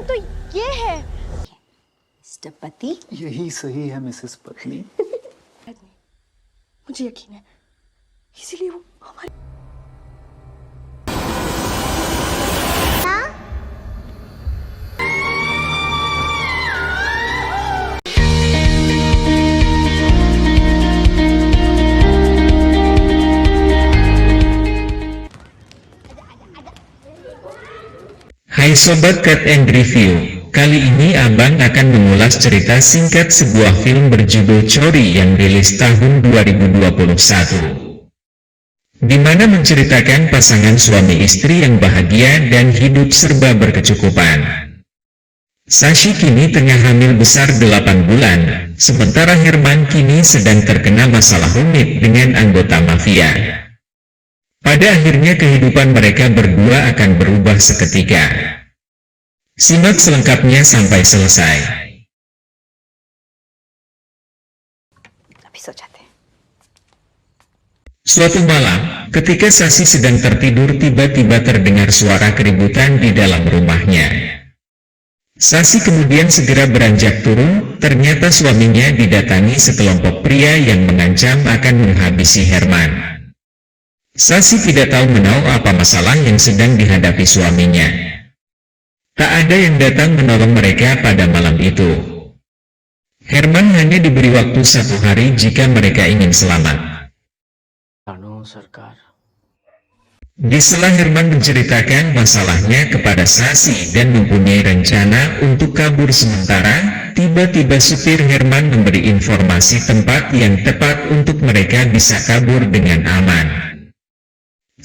तो ये है। मिस्टर पति, यही सही है मिसेस पत्नी। मुझे यकीन है, इसीलिए वो हमारे Hai Sobat Cut and Review, kali ini Abang akan mengulas cerita singkat sebuah film berjudul Chori yang rilis tahun 2021. Di mana menceritakan pasangan suami istri yang bahagia dan hidup serba berkecukupan. Sashi kini tengah hamil besar 8 bulan, sementara Herman kini sedang terkena masalah rumit dengan anggota mafia. Pada akhirnya kehidupan mereka berdua akan berubah seketika. Simak selengkapnya sampai selesai. Suatu malam, ketika Sashi sedang tertidur tiba-tiba terdengar suara keributan di dalam rumahnya. Sashi kemudian segera beranjak turun, ternyata suaminya didatangi sekelompok pria yang mengancam akan menghabisi Herman. Sashi tidak tahu menahu apa masalah yang sedang dihadapi suaminya. Tak ada yang datang menolong mereka pada malam itu. Herman hanya diberi waktu 1 hari jika mereka ingin selamat. Di sela Herman menceritakan masalahnya kepada Sashi dan mempunyai rencana untuk kabur sementara, tiba-tiba supir Herman memberi informasi tempat yang tepat untuk mereka bisa kabur dengan aman.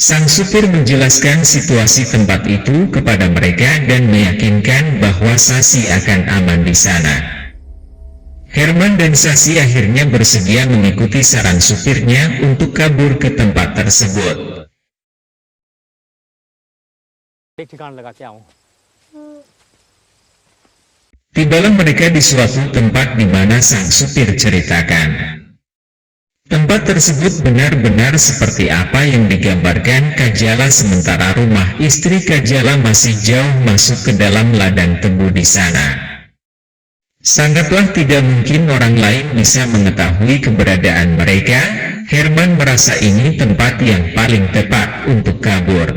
Sang supir menjelaskan situasi tempat itu kepada mereka dan meyakinkan bahwa Sashi akan aman di sana. Herman dan Sashi akhirnya bersedia mengikuti saran supirnya untuk kabur ke tempat tersebut. Tibalah mereka di suatu tempat di mana sang supir ceritakan. Tempat tersebut benar-benar seperti apa yang digambarkan Kajala, sementara rumah istri Kajala masih jauh masuk ke dalam ladang tebu di sana. Sangatlah tidak mungkin orang lain bisa mengetahui keberadaan mereka. Herman merasa ini tempat yang paling tepat untuk kabur.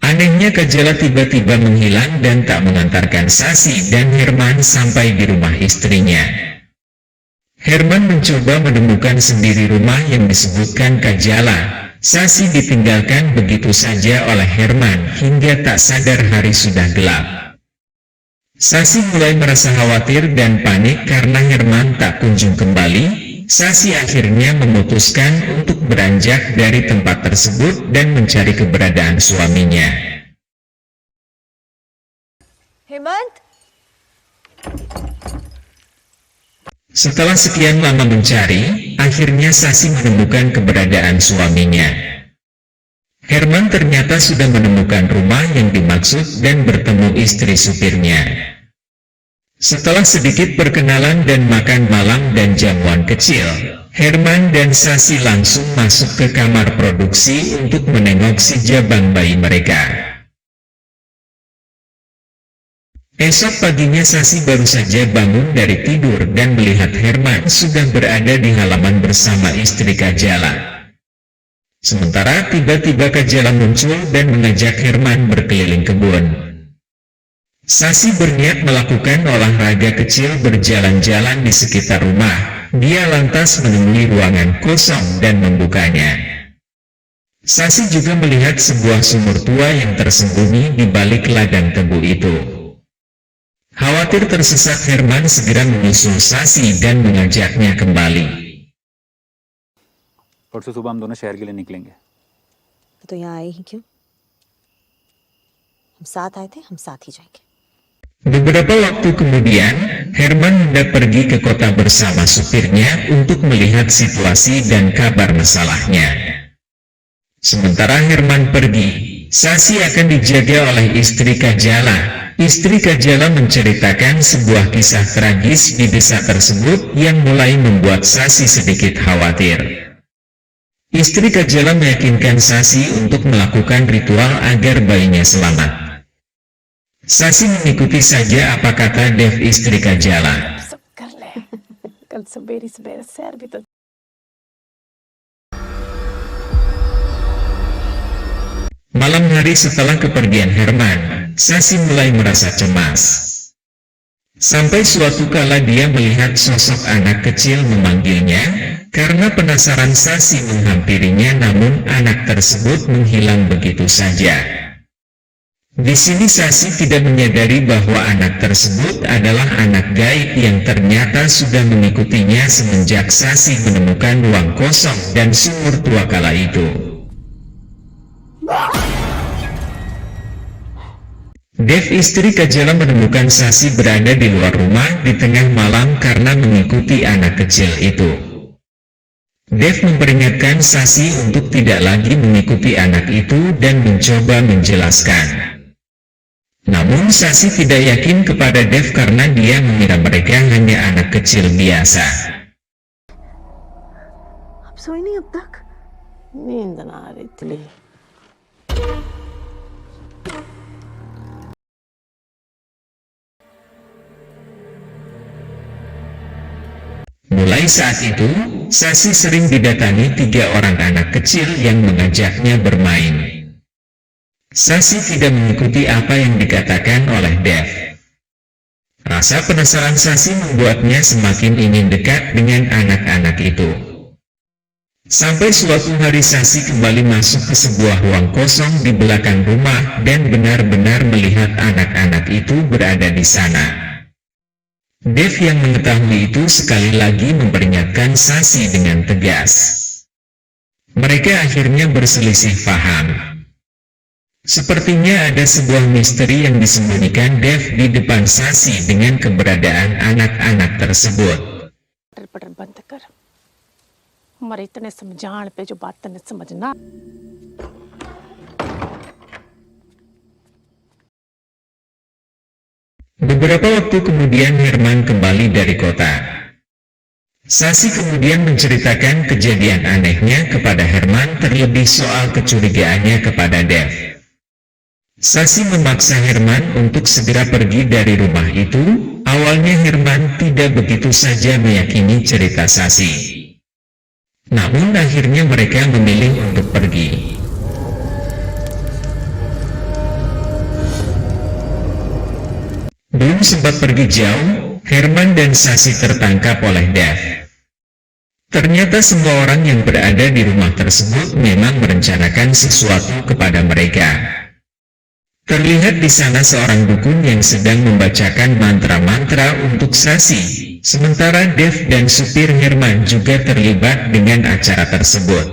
Anehnya Kajala tiba-tiba menghilang dan tak mengantarkan Sashi dan Herman sampai di rumah istrinya. Herman mencoba menemukan sendiri rumah yang disebutkan Kajala. Sashi ditinggalkan begitu saja oleh Herman hingga tak sadar hari sudah gelap. Sashi mulai merasa khawatir dan panik karena Herman tak kunjung kembali. Sashi akhirnya memutuskan untuk beranjak dari tempat tersebut dan mencari keberadaan suaminya. Hemant, Setelah sekian lama mencari, akhirnya Sashi menemukan keberadaan suaminya. Herman ternyata sudah menemukan rumah yang dimaksud dan bertemu istri supirnya. Setelah sedikit perkenalan dan makan malam dan jamuan kecil, Herman dan Sashi langsung masuk ke kamar produksi untuk menengok si jabang bayi mereka. Esok paginya Sashi baru saja bangun dari tidur dan melihat Herman sudah berada di halaman bersama istri Kajala. Sementara tiba-tiba Kajala muncul dan mengajak Herman berkeliling kebun. Sashi berniat melakukan olahraga kecil berjalan-jalan di sekitar rumah. Dia lantas menemui ruangan kosong dan membukanya. Sashi juga melihat sebuah sumur tua yang tersembunyi di balik ladang tebu itu. Khawatir tersesat, Herman segera menyusul Sashi dan mengajaknya kembali. परसों सुबह हम दोनों शहर के लिए निकलेंगे। तो यहाँ आए ही क्यों? हम साथ आए थे, हम साथ ही जाएंगे। Beberapa waktu kemudian, Herman hendak pergi ke kota bersama supirnya untuk melihat situasi dan kabar masalahnya. Sementara Herman pergi, Sashi akan dijaga oleh istri Kajala. Istri Kajala menceritakan sebuah kisah tragis di desa tersebut yang mulai membuat Sashi sedikit khawatir. Istri Kajala meyakinkan Sashi untuk melakukan ritual agar bayinya selamat. Sasi mengikuti saja apa kata Dev istri Kajala. सब कर ले कल सवेरे सवेरे सैर भी तो Malam hari setelah kepergian Herman, Sasi mulai merasa cemas. Sampai suatu kala dia melihat sosok anak kecil memanggilnya, karena penasaran Sasi menghampirinya namun anak tersebut menghilang begitu saja. Di sini Sasi tidak menyadari bahwa anak tersebut adalah anak gaib yang ternyata sudah mengikutinya semenjak Sasi menemukan ruang kosong dan sumur tua kala itu. Dev istri Kajala menemukan Sasi berada di luar rumah di tengah malam karena mengikuti anak kecil itu. Dev memperingatkan Sasi untuk tidak lagi mengikuti anak itu dan mencoba menjelaskan. Namun Sasi tidak yakin kepada Dev karena dia mengira mereka hanya anak kecil biasa. आप सोई नहीं अब तक? नींद ना आ रही थी Mulai saat itu, Sasi sering didatangi 3 orang anak kecil yang mengajaknya bermain. Sasi tidak mengikuti apa yang dikatakan oleh Dev. Rasa penasaran Sasi membuatnya semakin ingin dekat dengan anak-anak itu. Sampai suatu hari Sasi kembali masuk ke sebuah ruang kosong di belakang rumah dan benar-benar melihat anak-anak itu berada di sana. Dev yang mengetahui itu sekali lagi memperingatkan Sasi dengan tegas. Mereka akhirnya berselisih paham. Sepertinya ada sebuah misteri yang disembunyikan Dev di depan Sasi dengan keberadaan anak-anak tersebut. पटर बंद कर हमारे इतने समझाण पे जो बात तने समझना Beberapa waktu kemudian Herman kembali dari kota. Sasi kemudian menceritakan kejadian anehnya kepada Herman terlebih soal kecurigaannya kepada Dev. Sasi memaksa Herman untuk segera pergi dari rumah itu. Awalnya Herman tidak begitu saja meyakini cerita Sasi. Namun akhirnya mereka memilih untuk pergi. Belum sempat pergi jauh, Herman dan Sasi tertangkap oleh Dev. Ternyata semua orang yang berada di rumah tersebut memang merencanakan sesuatu kepada mereka. Terlihat di sana seorang dukun yang sedang membacakan mantra-mantra untuk Sasi, sementara Dev dan supir Herman juga terlibat dengan acara tersebut.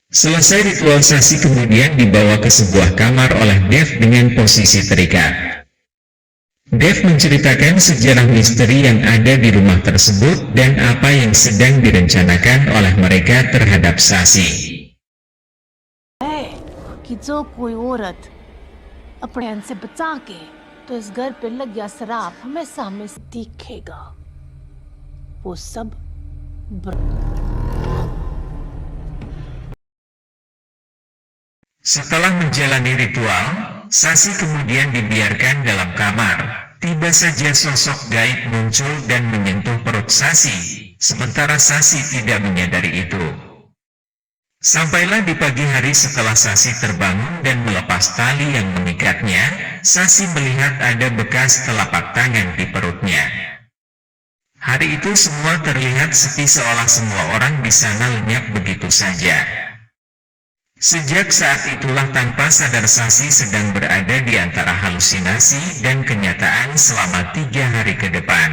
Selesai ritual Sasi kemudian dibawa ke sebuah kamar oleh Dev dengan posisi terikat. Dev menceritakan sejarah misteri yang ada di rumah tersebut dan apa yang sedang direncanakan oleh mereka terhadap Sasi. कि जो कोई औरत अपने अन से बचा के तो इस घर पे लग गया शराब हमेशा हमें दिखेगा वो सब Setelah menjalani ritual, Sasi kemudian dibiarkan dalam kamar. Tiba saja sosok gaib muncul dan menyentuh perut Sasi, sementara Sasi tidak menyadari itu. Sampailah di pagi hari setelah Sasi terbangun dan melepas tali yang mengikatnya, Sasi melihat ada bekas telapak tangan di perutnya. Hari itu semua terlihat sepi seolah semua orang di sana lenyap begitu saja. Sejak saat itulah tanpa sadar Sasi sedang berada di antara halusinasi dan kenyataan selama 3 hari ke depan.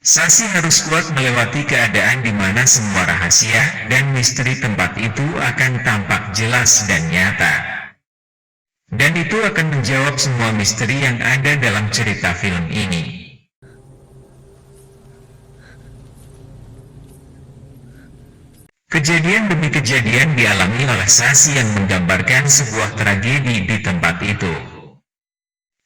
Sasi harus kuat melewati keadaan di mana semua rahasia dan misteri tempat itu akan tampak jelas dan nyata. Dan itu akan menjawab semua misteri yang ada dalam cerita film ini. Kejadian demi kejadian dialami oleh Sasi yang menggambarkan sebuah tragedi di tempat itu.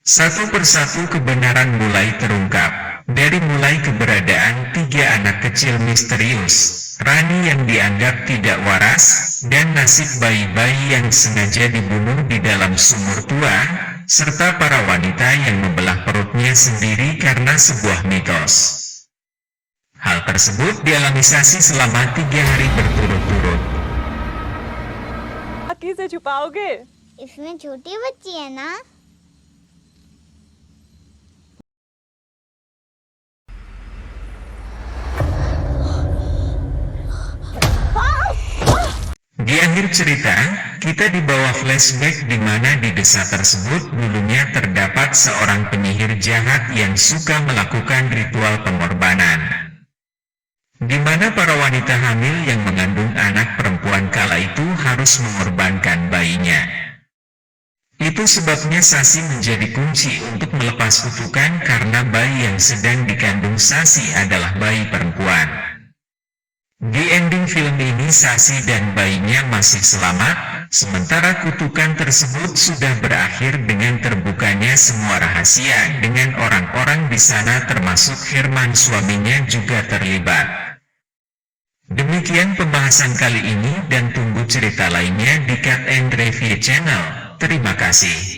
Satu persatu kebenaran mulai terungkap, dari mulai keberadaan 3 anak kecil misterius, Rani yang dianggap tidak waras, dan nasib bayi-bayi yang sengaja dibunuh di dalam sumur tua, serta para wanita yang membelah perutnya sendiri karena sebuah mitos. Hal tersebut dialami Sasi selama 3 hari berturut-turut. किसे छुपाओगे? इसमें छोटी बच्ची है ना। Di akhir cerita, kita dibawa flashback di mana di desa tersebut dulunya terdapat seorang penyihir jahat yang suka melakukan ritual pengorbanan, di mana para wanita hamil yang mengandung anak perempuan kala itu harus mengorbankan bayinya. Itu sebabnya Sasi menjadi kunci untuk melepas kutukan karena bayi yang sedang dikandung Sasi adalah bayi perempuan. Di ending film ini Sasi dan bayinya masih selamat, sementara kutukan tersebut sudah berakhir dengan terbukanya semua rahasia dengan orang-orang di sana termasuk Herman suaminya juga terlibat. Demikian pembahasan kali ini dan tunggu cerita lainnya di Cut and Review Channel. Terima kasih.